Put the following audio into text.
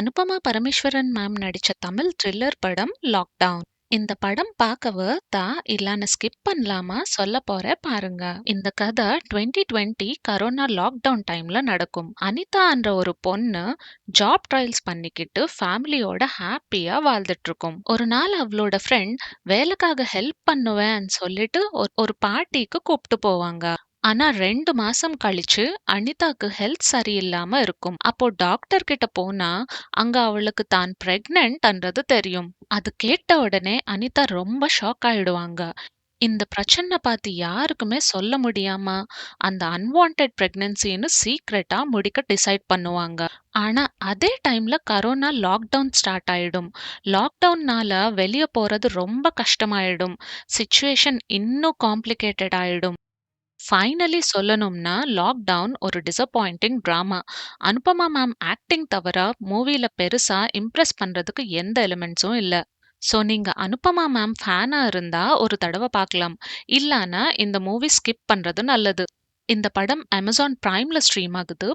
Anupama Parameswaran ma'am நடிச்ச Tamil thriller படம் lockdown. இந்த படம் பார்க்க வொர்த்தா இல்லன்னு ஸ்கிப் பண்ணலாமா சொல்லப் போறேன் பாருங்க. இந்த கதை 2020 கரோனா லாக்டவுன் டைம்ல நடக்கும். அனிதான்ற ஒரு பொண்ணு ஜாப் ட்ரையல்ஸ் பண்ணிக்கிட்டு ஃபேமிலியோட ஹாப்பியா வாழ்ந்துட்டு இருக்கும். ஒரு நாள் அவளோட ஃப்ரெண்ட் வேலைக்காக ஹெல்ப் பண்ணுவேன்னு சொல்லிட்டு ஒரு பார்ட்டிக்கு கூப்பிட்டு போவாங்க. ஆனா 2 மாசம் கழிச்சு அனிதாக்கு ஹெல்த் சரியில்லாம இருக்கும். அப்போ டாக்டர் கிட்ட போனா அங்க அவளுக்கு தான் பிரெக்னன்ட்ன்றது தெரியும். அது கேட்ட உடனே அனிதா ரொம்ப ஷாக் ஆயிடுவாங்க. இந்த பிரச்சனை பார்த்து யாருக்குமே சொல்ல முடியாம அந்த அன்வான்டட் பிரெக்னன்சின்னு சீக்ரெட்டா முடிக்க டிசைட் பண்ணுவாங்க. ஆனா அதே டைம்ல கரோனா லாக்டவுன் ஸ்டார்ட் ஆயிடும். லாக்டவுன்னால வெளிய போறது ரொம்ப கஷ்டமாயிடும். சிச்சுவேஷன் இன்னும் காம்ப்ளிகேட்டட் ஆயிடும். ஃபைனலி சொல்லணும்னா லாக்டவுன் ஒரு disappointing drama. Anupama ma'am acting தவிர மூவில பெருசா இம்ப்ரெஸ் பண்றதுக்கு எந்த எலிமெண்ட்ஸும் இல்ல. ஸோ நீங்க அனுபமா மேம் ஃபேனா இருந்தா ஒரு தடவை பார்க்கலாம். இல்லனா இந்த மூவி ஸ்கிப் பண்றது நல்லது. இந்த படம் அமேசான் பிரைம்ல ஸ்ட்ரீம் ஆகுது.